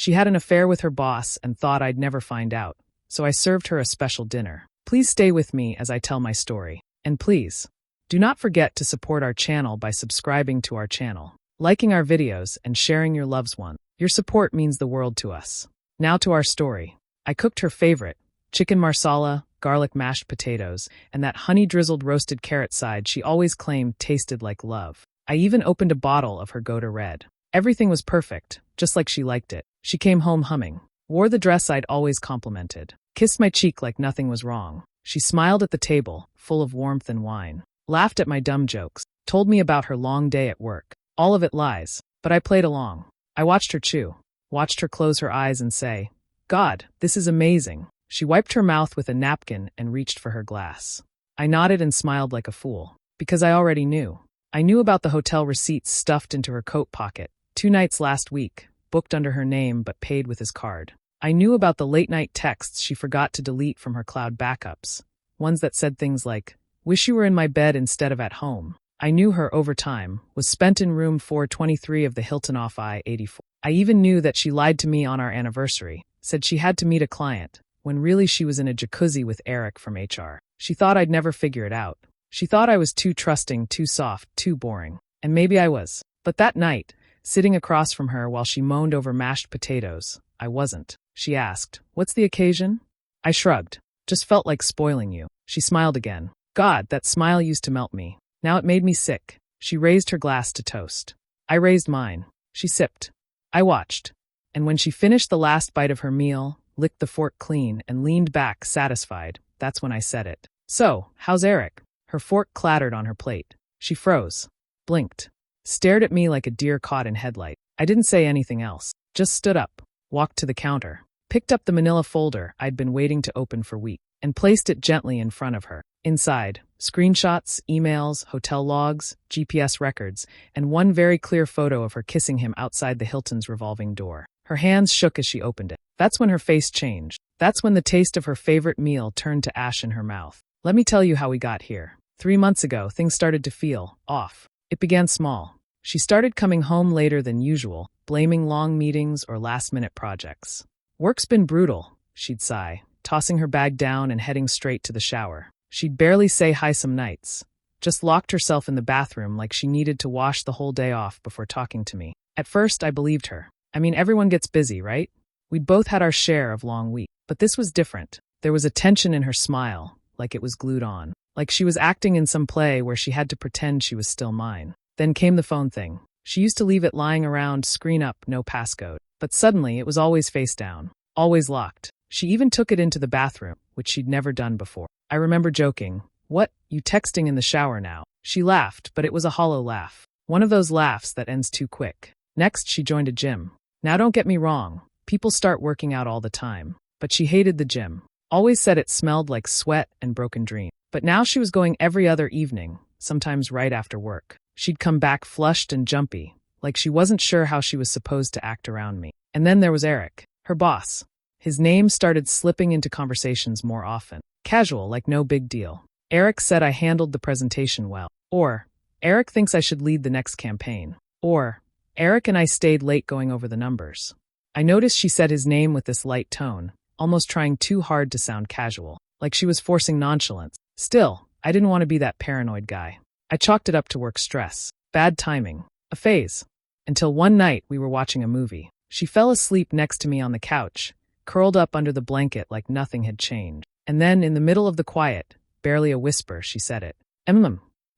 She had an affair with her boss and thought I'd never find out, so I served her a special dinner. Please stay with me as I tell my story. And please, do not forget to support our channel by subscribing to our channel, liking our videos, and sharing your loved ones. Your support means the world to us. Now to our story. I cooked her favorite, chicken marsala, garlic mashed potatoes, and that honey-drizzled roasted carrot side she always claimed tasted like love. I even opened a bottle of her Gouda Red. Everything was perfect, just like she liked it. She came home humming, wore the dress I'd always complimented, kissed my cheek like nothing was wrong. She smiled at the table, full of warmth and wine, laughed at my dumb jokes, told me about her long day at work. All of it lies, but I played along. I watched her chew, watched her close her eyes and say, "God, this is amazing." She wiped her mouth with a napkin and reached for her glass. I nodded and smiled like a fool, because I already knew. I knew about the hotel receipts stuffed into her coat pocket, 2 nights last week, booked under her name but paid with his card. I knew about the late-night texts she forgot to delete from her cloud backups, ones that said things like, "Wish you were in my bed instead of at home." I knew her overtime was spent in room 423 of the Hilton off I-84. I even knew that she lied to me on our anniversary, said she had to meet a client, when really she was in a jacuzzi with Eric from HR. She thought I'd never figure it out. She thought I was too trusting, too soft, too boring. And maybe I was. But that night, sitting across from her while she moaned over mashed potatoes, I wasn't. She asked, "What's the occasion?" I shrugged. "Just felt like spoiling you." She smiled again. God, that smile used to melt me. Now it made me sick. She raised her glass to toast. I raised mine. She sipped. I watched. And when she finished the last bite of her meal, licked the fork clean, and leaned back, satisfied, that's when I said it. "So, how's Eric?" Her fork clattered on her plate. She froze, blinked, stared at me like a deer caught in headlight. I didn't say anything else, just stood up, walked to the counter, picked up the manila folder I'd been waiting to open for weeks, and placed it gently in front of her. Inside, screenshots, emails, hotel logs, GPS records, and one very clear photo of her kissing him outside the Hilton's revolving door. Her hands shook as she opened it. That's when her face changed. That's when the taste of her favorite meal turned to ash in her mouth. Let me tell you how we got here. 3 months ago, things started to feel off. It began small. She started coming home later than usual, blaming long meetings or last-minute projects. "Work's been brutal," she'd sigh, tossing her bag down and heading straight to the shower. She'd barely say hi some nights, just locked herself in the bathroom like she needed to wash the whole day off before talking to me. At first, I believed her. I mean, everyone gets busy, right? We'd both had our share of long weeks. But this was different. There was a tension in her smile, like it was glued on. Like she was acting in some play where she had to pretend she was still mine. Then came the phone thing. She used to leave it lying around, screen up, no passcode. But suddenly, it was always face down, always locked. She even took it into the bathroom, which she'd never done before. I remember joking, "What, you texting in the shower now?" She laughed, but it was a hollow laugh. One of those laughs that ends too quick. Next, she joined a gym. Now don't get me wrong, people start working out all the time. But she hated the gym. Always said it smelled like sweat and broken dreams. But now she was going every other evening, sometimes right after work. She'd come back flushed and jumpy, like she wasn't sure how she was supposed to act around me. And then there was Eric, her boss. His name started slipping into conversations more often. Casual, like no big deal. Eric said I handled the presentation well. Or, Eric thinks I should lead the next campaign. Or, Eric and I stayed late going over the numbers. I noticed she said his name with this light tone, almost trying too hard to sound casual, like she was forcing nonchalance. Still, I didn't want to be that paranoid guy. I chalked it up to work stress, bad timing, a phase. Until one night we were watching a movie. She fell asleep next to me on the couch, curled up under the blanket like nothing had changed. And then, in the middle of the quiet, barely a whisper, she said it.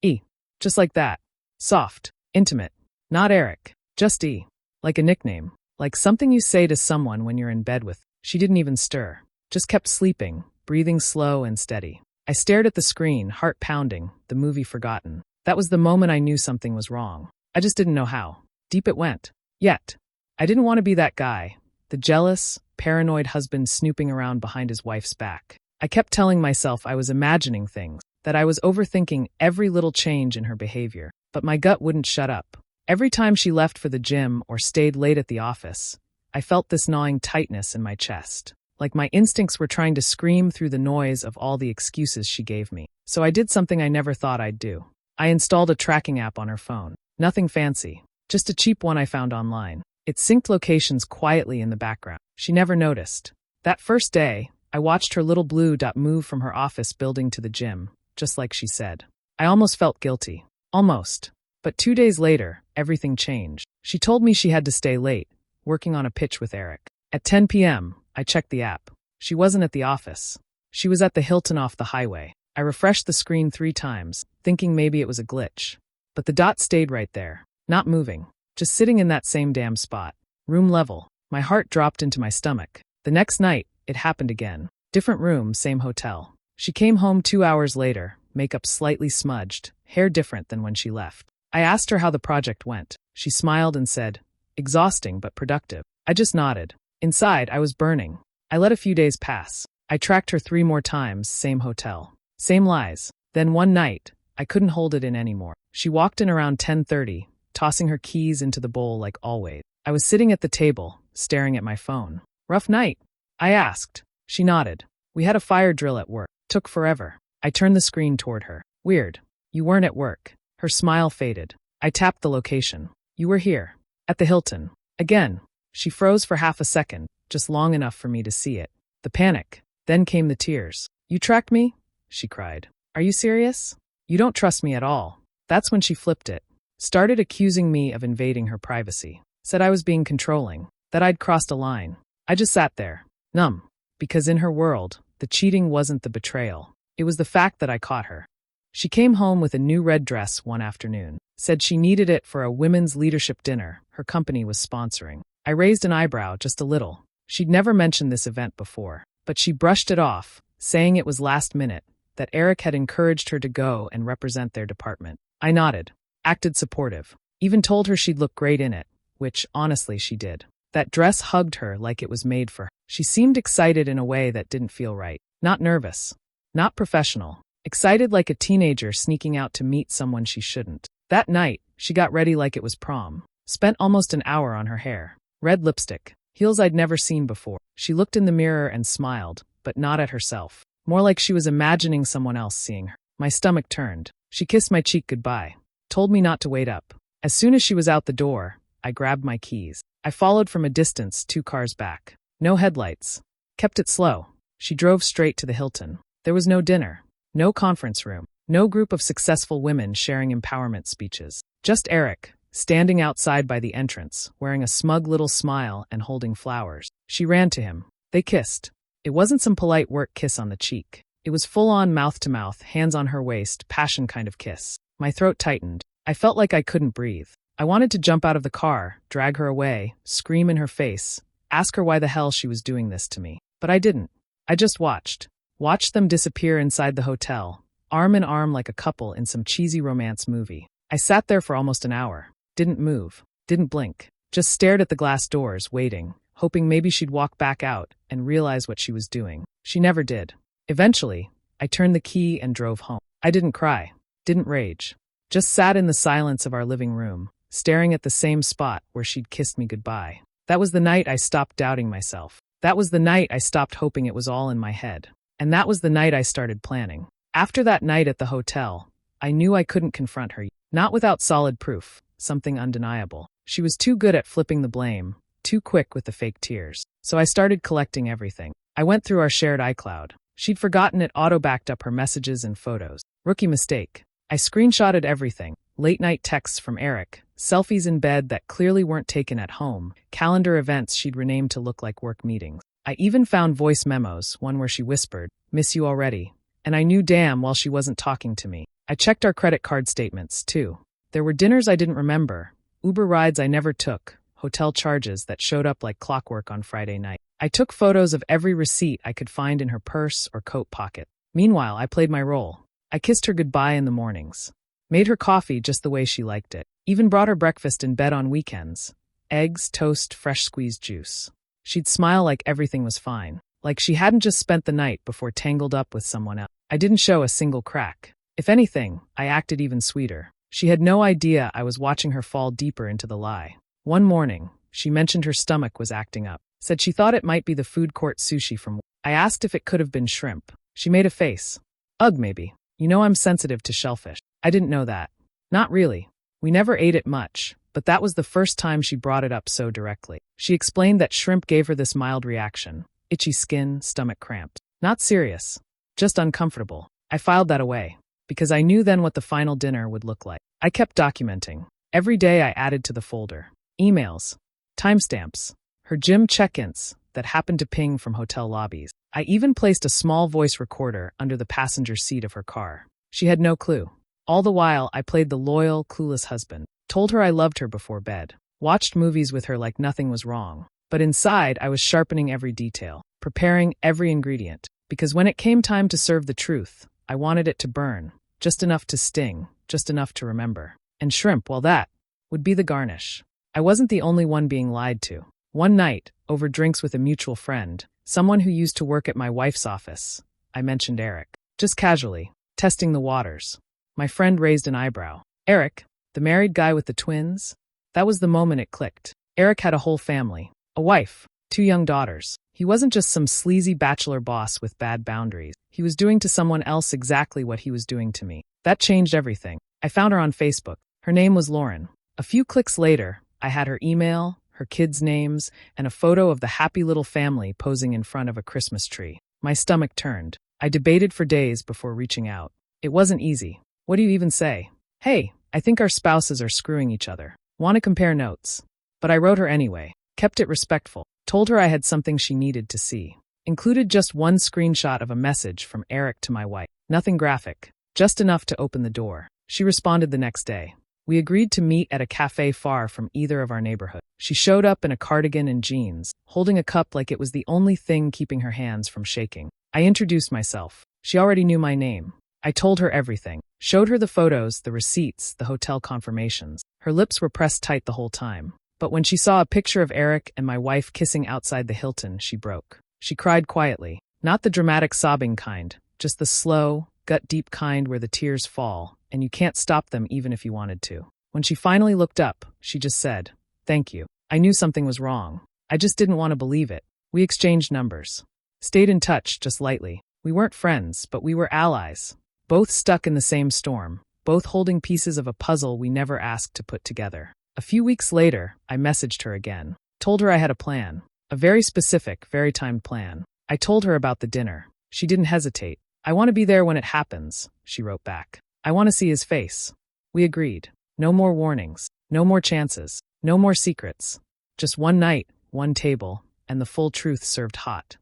E. Just like that. Soft, intimate. Not Eric, just E. Like a nickname. Like something you say to someone when you're in bed with. She didn't even stir. Just kept sleeping, breathing slow and steady. I stared at the screen, heart pounding, the movie forgotten. That was the moment I knew something was wrong. I just didn't know how. Deep it went. Yet. I didn't want to be that guy. The jealous, paranoid husband snooping around behind his wife's back. I kept telling myself I was imagining things, that I was overthinking every little change in her behavior. But my gut wouldn't shut up. Every time she left for the gym or stayed late at the office, I felt this gnawing tightness in my chest. Like my instincts were trying to scream through the noise of all the excuses she gave me. So I did something I never thought I'd do. I installed a tracking app on her phone. Nothing fancy, just a cheap one I found online. It synced locations quietly in the background. She never noticed. That first day, I watched her little blue dot move from her office building to the gym, just like she said. I almost felt guilty. Almost. But 2 days later, everything changed. She told me she had to stay late, working on a pitch with Eric. At 10 p.m., I checked the app. She wasn't at the office. She was at the Hilton off the highway. I refreshed the screen 3 times, thinking maybe it was a glitch. But the dot stayed right there, not moving, just sitting in that same damn spot. Room level. My heart dropped into my stomach. The next night, it happened again. Different room, same hotel. She came home 2 hours later, makeup slightly smudged, hair different than when she left. I asked her how the project went. She smiled and said, "Exhausting but productive." I just nodded. Inside, I was burning. I let a few days pass. I tracked her 3 more times, same hotel. Same lies. Then one night, I couldn't hold it in anymore. She walked in around 10:30, tossing her keys into the bowl like always. I was sitting at the table, staring at my phone. "Rough night?" I asked. She nodded. "We had a fire drill at work. Took forever." I turned the screen toward her. "Weird. You weren't at work." Her smile faded. I tapped the location. "You were here. At the Hilton." Again. She froze for half a second, just long enough for me to see it. The panic. Then came the tears. "You tracked me?" she cried. "Are you serious? You don't trust me at all." That's when she flipped it. Started accusing me of invading her privacy. Said I was being controlling. That I'd crossed a line. I just sat there, numb. Because in her world, the cheating wasn't the betrayal. It was the fact that I caught her. She came home with a new red dress one afternoon. Said she needed it for a women's leadership dinner her company was sponsoring. I raised an eyebrow just a little. She'd never mentioned this event before. But she brushed it off, saying it was last minute, that Eric had encouraged her to go and represent their department. I nodded, acted supportive, even told her she'd look great in it, which, honestly, she did. That dress hugged her like it was made for her. She seemed excited in a way that didn't feel right. Not nervous. Not professional. Excited like a teenager sneaking out to meet someone she shouldn't. That night, she got ready like it was prom. Spent almost an hour on her hair. Red lipstick. Heels I'd never seen before. She looked in the mirror and smiled, but not at herself. More like she was imagining someone else seeing her. My stomach turned. She kissed my cheek goodbye. Told me not to wait up. As soon as she was out the door, I grabbed my keys. I followed from a distance 2 cars back. No headlights. Kept it slow. She drove straight to the Hilton. There was no dinner. No conference room. No group of successful women sharing empowerment speeches. Just Eric, standing outside by the entrance, wearing a smug little smile and holding flowers. She ran to him. They kissed. It wasn't some polite work kiss on the cheek. It was full-on mouth-to-mouth, hands on her waist, passion kind of kiss. My throat tightened. I felt like I couldn't breathe. I wanted to jump out of the car, drag her away, scream in her face, ask her why the hell she was doing this to me. But I didn't. I just watched. Watched them disappear inside the hotel, arm in arm like a couple in some cheesy romance movie. I sat there for almost an hour. Didn't move. Didn't blink. Just stared at the glass doors, waiting, hoping maybe she'd walk back out and realize what she was doing. She never did. Eventually, I turned the key and drove home. I didn't cry. Didn't rage. Just sat in the silence of our living room, staring at the same spot where she'd kissed me goodbye. That was the night I stopped doubting myself. That was the night I stopped hoping it was all in my head. And that was the night I started planning. After that night at the hotel, I knew I couldn't confront her. Not without solid proof, something undeniable. She was too good at flipping the blame, too quick with the fake tears. So I started collecting everything. I went through our shared iCloud. She'd forgotten it auto-backed up her messages and photos. Rookie mistake. I screenshotted everything. Late-night texts from Eric, selfies in bed that clearly weren't taken at home, calendar events she'd renamed to look like work meetings. I even found voice memos, one where she whispered, "Miss you already." And I knew damn well she wasn't talking to me. I checked our credit card statements, too. There were dinners I didn't remember, Uber rides I never took, hotel charges that showed up like clockwork on Friday night. I took photos of every receipt I could find in her purse or coat pocket. Meanwhile, I played my role. I kissed her goodbye in the mornings. Made her coffee just the way she liked it. Even brought her breakfast in bed on weekends. Eggs, toast, fresh squeezed juice. She'd smile like everything was fine. Like she hadn't just spent the night before tangled up with someone else. I didn't show a single crack. If anything, I acted even sweeter. She had no idea I was watching her fall deeper into the lie. One morning, she mentioned her stomach was acting up. Said she thought it might be the food court sushi from. I asked if it could have been shrimp. She made a face. Ugh, maybe. You know I'm sensitive to shellfish. I didn't know that. Not really. We never ate it much, but that was the first time she brought it up so directly. She explained that shrimp gave her this mild reaction: itchy skin, stomach cramps. Not serious, just uncomfortable. I filed that away, because I knew then what the final dinner would look like. I kept documenting. Every day I added to the folder emails, timestamps, her gym check-ins that happened to ping from hotel lobbies. I even placed a small voice recorder under the passenger seat of her car. She had no clue. All the while, I played the loyal, clueless husband, told her I loved her before bed, watched movies with her like nothing was wrong. But inside, I was sharpening every detail, preparing every ingredient, because when it came time to serve the truth, I wanted it to burn, just enough to sting, just enough to remember. And shrimp, well, that would be the garnish. I wasn't the only one being lied to. One night, over drinks with a mutual friend, someone who used to work at my wife's office, I mentioned Eric. Just casually, testing the waters. My friend raised an eyebrow. Eric, the married guy with the twins? That was the moment it clicked. Eric had a whole family, a wife, 2 young daughters. He wasn't just some sleazy bachelor boss with bad boundaries. He was doing to someone else exactly what he was doing to me. That changed everything. I found her on Facebook. Her name was Lauren. A few clicks later, I had her email, her kids' names, and a photo of the happy little family posing in front of a Christmas tree. My stomach turned. I debated for days before reaching out. It wasn't easy. What do you even say? Hey, I think our spouses are screwing each other. Want to compare notes? But I wrote her anyway. Kept it respectful. Told her I had something she needed to see. Included just one screenshot of a message from Eric to my wife. Nothing graphic. Just enough to open the door. She responded the next day. We agreed to meet at a cafe far from either of our neighborhoods. She showed up in a cardigan and jeans, holding a cup like it was the only thing keeping her hands from shaking. I introduced myself. She already knew my name. I told her everything. Showed her the photos, the receipts, the hotel confirmations. Her lips were pressed tight the whole time. But when she saw a picture of Eric and my wife kissing outside the Hilton, she broke. She cried quietly. Not the dramatic sobbing kind, just the slow, gut-deep kind where the tears fall, and you can't stop them even if you wanted to. When she finally looked up, she just said, "Thank you. I knew something was wrong. I just didn't want to believe it." We exchanged numbers. Stayed in touch, just lightly. We weren't friends, but we were allies. Both stuck in the same storm. Both holding pieces of a puzzle we never asked to put together. A few weeks later, I messaged her again. Told her I had a plan. A very specific, very timed plan. I told her about the dinner. She didn't hesitate. "I want to be there when it happens," she wrote back. "I want to see his face." We agreed. No more warnings. No more chances. No more secrets. Just one night, one table, and the full truth served hot.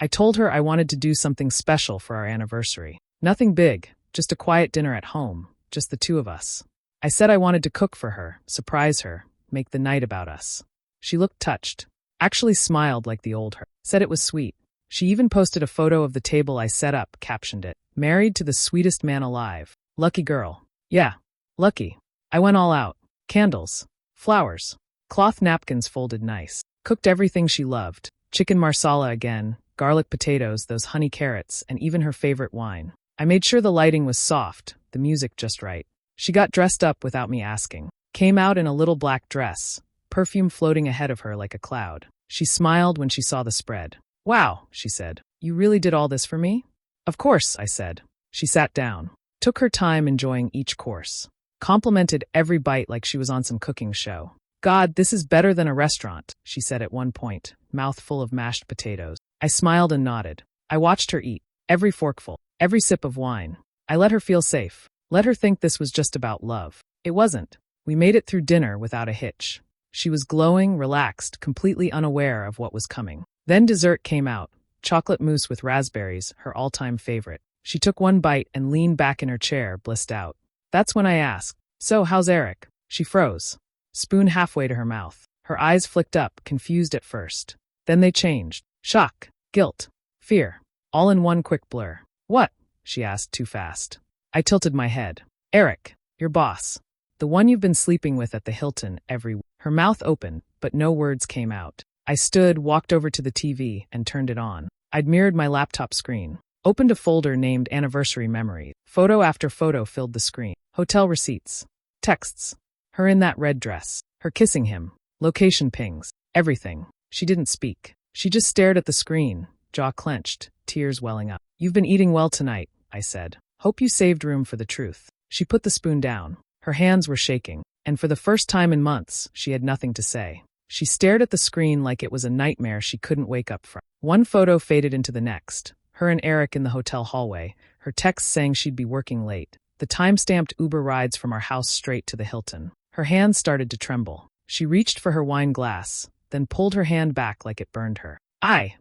I told her I wanted to do something special for our anniversary. Nothing big, just a quiet dinner at home, just the 2 of us. I said I wanted to cook for her, surprise her, make the night about us. She looked touched. Actually smiled like the old her. Said it was sweet. She even posted a photo of the table I set up, captioned it, "Married to the sweetest man alive. Lucky girl." Yeah, lucky. I went all out. Candles, flowers, cloth napkins folded nice. Cooked everything she loved. Chicken marsala again, garlic potatoes, those honey carrots, and even her favorite wine. I made sure the lighting was soft, the music just right. She got dressed up without me asking. Came out in a little black dress, perfume floating ahead of her like a cloud. She smiled when she saw the spread. "Wow," she said. "You really did all this for me?" "Of course," I said. She sat down. Took her time enjoying each course. Complimented every bite like she was on some cooking show. "God, this is better than a restaurant," she said at one point, mouth full of mashed potatoes. I smiled and nodded. I watched her eat. Every forkful, every sip of wine. I let her feel safe. Let her think this was just about love. It wasn't. We made it through dinner without a hitch. She was glowing, relaxed, completely unaware of what was coming. Then dessert came out. Chocolate mousse with raspberries, her all-time favorite. She took one bite and leaned back in her chair, blissed out. That's when I asked, "So, how's Eric?" She froze. Spoon halfway to her mouth. Her eyes flicked up, confused at first. Then they changed. Shock, guilt, fear. All in one quick blur. "What?" she asked too fast. I tilted my head. "Eric, your boss. The one you've been sleeping with at the Hilton every week." Her mouth opened, but no words came out. I stood, walked over to the TV, and turned it on. I'd mirrored my laptop screen. Opened a folder named Anniversary Memories. Photo after photo filled the screen. Hotel receipts. Texts. Her in that red dress. Her kissing him. Location pings. Everything. She didn't speak. She just stared at the screen, jaw clenched, tears welling up. "You've been eating well tonight," I said. "Hope you saved room for the truth." She put the spoon down. Her hands were shaking. And for the first time in months, she had nothing to say. She stared at the screen like it was a nightmare she couldn't wake up from. One photo faded into the next. Her and Eric in the hotel hallway, her text saying she'd be working late. The time-stamped Uber rides from our house straight to the Hilton. Her hands started to tremble. She reached for her wine glass, then pulled her hand back like it burned her.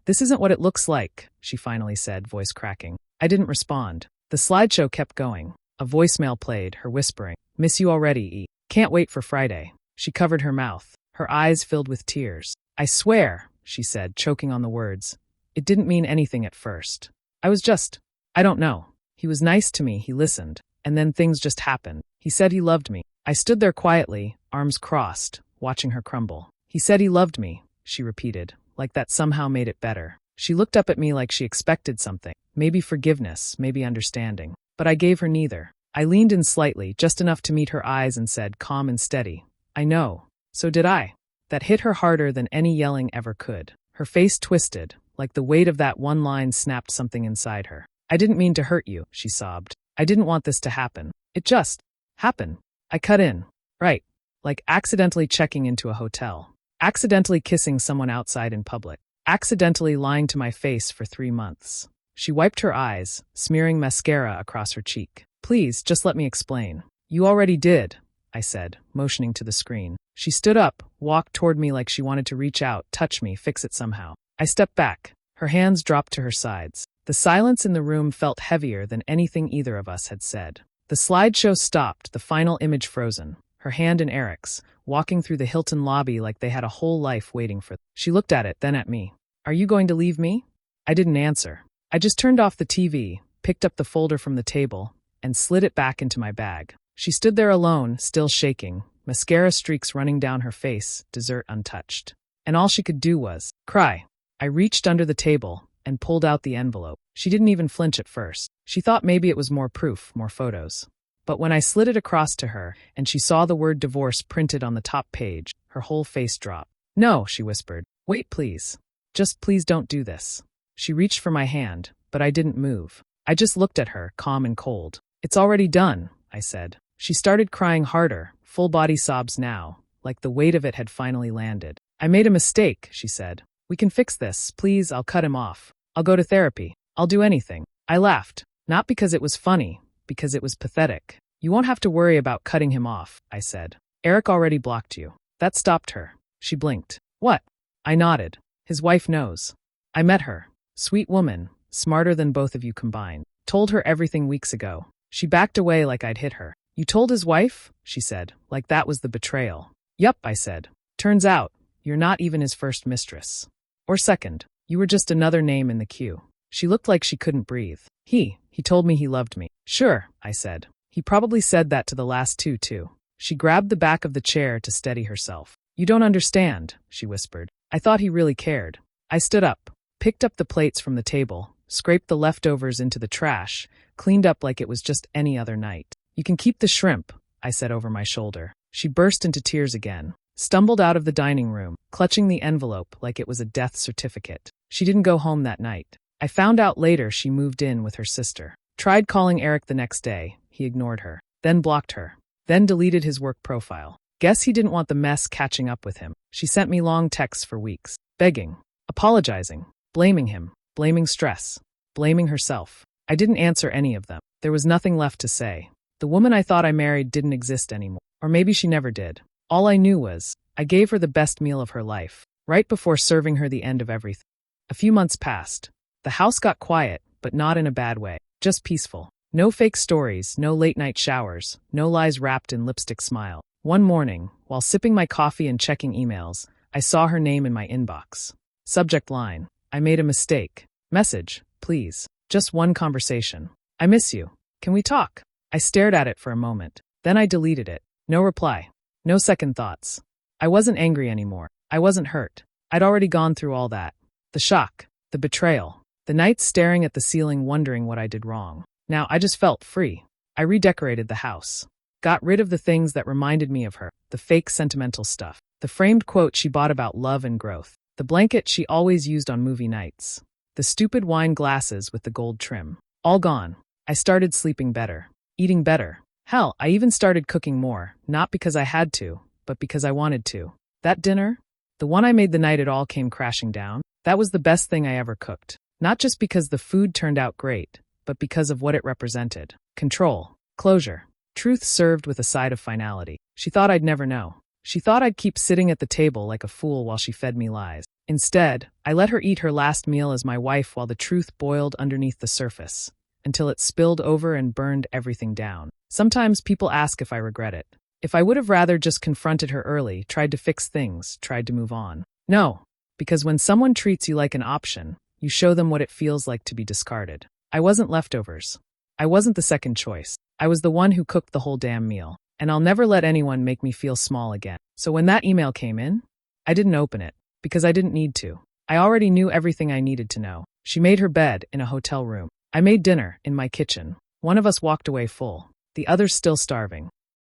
This isn't what it looks like, she finally said, voice cracking. I didn't respond. The slideshow kept going. A voicemail played, her whispering, "Miss you already, E. Can't wait for Friday." She covered her mouth. Her eyes filled with tears. "I swear," she said, choking on the words. "It didn't mean anything at first. I don't know. He was nice to me, he listened. And then things just happened. He said he loved me." I stood there quietly, arms crossed, watching her crumble. "He said he loved me," she repeated, like that somehow made it better. She looked up at me like she expected something. Maybe forgiveness, maybe understanding. But I gave her neither. I leaned in slightly, just enough to meet her eyes, and said, calm and steady, "I know. So did I." That hit her harder than any yelling ever could. Her face twisted, like the weight of that one line snapped something inside her. "I didn't mean to hurt you," she sobbed. "I didn't want this to happen. It just happened. I cut in. Right. Like accidentally checking into a hotel. Accidentally kissing someone outside in public. Accidentally lying to my face for 3 months." She wiped her eyes, smearing mascara across her cheek. "Please, just let me explain." "You already did," I said, motioning to the screen. She stood up, walked toward me like she wanted to reach out, touch me, fix it somehow. I stepped back. Her hands dropped to her sides. The silence in the room felt heavier than anything either of us had said. The slideshow stopped, the final image frozen. Her hand in Eric's, walking through the Hilton lobby like they had a whole life waiting for them. She looked at it, then at me. "Are you going to leave me?" I didn't answer. I just turned off the TV, picked up the folder from the table, and slid it back into my bag. She stood there alone, still shaking, mascara streaks running down her face, dessert untouched. And all she could do was cry. I reached under the table and pulled out the envelope. She didn't even flinch at first. She thought maybe it was more proof, more photos. But when I slid it across to her and she saw the word divorce printed on the top page, her whole face dropped. "No," she whispered. "Wait, please. Just please don't do this." She reached for my hand, but I didn't move. I just looked at her, calm and cold. "It's already done," I said. She started crying harder, full body sobs now, like the weight of it had finally landed. "I made a mistake," she said. "We can fix this. Please, I'll cut him off. I'll go to therapy. I'll do anything." I laughed. Not because it was funny, because it was pathetic. "You won't have to worry about cutting him off," I said. "Eric already blocked you." That stopped her. She blinked. "What?" I nodded. "His wife knows. I met her. Sweet woman, smarter than both of you combined. Told her everything weeks ago." She backed away like I'd hit her. "You told his wife?" she said, like that was the betrayal. "Yup," I said. "Turns out, you're not even his first mistress. Or second. You were just another name in the queue." She looked like she couldn't breathe. He told me he loved me." "Sure," I said. "He probably said that to the last two, too." She grabbed the back of the chair to steady herself. "You don't understand," she whispered. "I thought he really cared." I stood up, picked up the plates from the table, scraped the leftovers into the trash, cleaned up like it was just any other night. "You can keep the shrimp," I said over my shoulder. She burst into tears again, stumbled out of the dining room, clutching the envelope like it was a death certificate. She didn't go home that night. I found out later she moved in with her sister. Tried calling Eric the next day. He ignored her. Then blocked her. Then deleted his work profile. Guess he didn't want the mess catching up with him. She sent me long texts for weeks, begging, apologizing, blaming him, blaming stress, blaming herself. I didn't answer any of them. There was nothing left to say. The woman I thought I married didn't exist anymore. Or maybe she never did. All I knew was, I gave her the best meal of her life, right before serving her the end of everything. A few months passed. The house got quiet, but not in a bad way. Just peaceful. No fake stories, no late-night showers, no lies wrapped in lipstick smile. One morning, while sipping my coffee and checking emails, I saw her name in my inbox. Subject line: "I made a mistake. Message, please. Just one conversation. I miss you. Can we talk?" I stared at it for a moment. Then I deleted it. No reply. No second thoughts. I wasn't angry anymore. I wasn't hurt. I'd already gone through all that. The shock. The betrayal. The nights staring at the ceiling wondering what I did wrong. Now I just felt free. I redecorated the house. Got rid of the things that reminded me of her. The fake sentimental stuff. The framed quote she bought about love and growth. The blanket she always used on movie nights. The stupid wine glasses with the gold trim. All gone. I started sleeping better. Eating better. Hell, I even started cooking more, not because I had to, but because I wanted to. That dinner, the one I made the night it all came crashing down, that was the best thing I ever cooked. Not just because the food turned out great, but because of what it represented. Control, closure, truth served with a side of finality. She thought I'd never know. She thought I'd keep sitting at the table like a fool while she fed me lies. Instead, I let her eat her last meal as my wife while the truth boiled underneath the surface, until it spilled over and burned everything down. Sometimes people ask if I regret it. If I would have rather just confronted her early, tried to fix things, tried to move on. No, because when someone treats you like an option, you show them what it feels like to be discarded. I wasn't leftovers. I wasn't the second choice. I was the one who cooked the whole damn meal. And I'll never let anyone make me feel small again. So when that email came in, I didn't open it, because I didn't need to. I already knew everything I needed to know. She made her bed in a hotel room. I made dinner in my kitchen. One of us walked away full, the other still starving.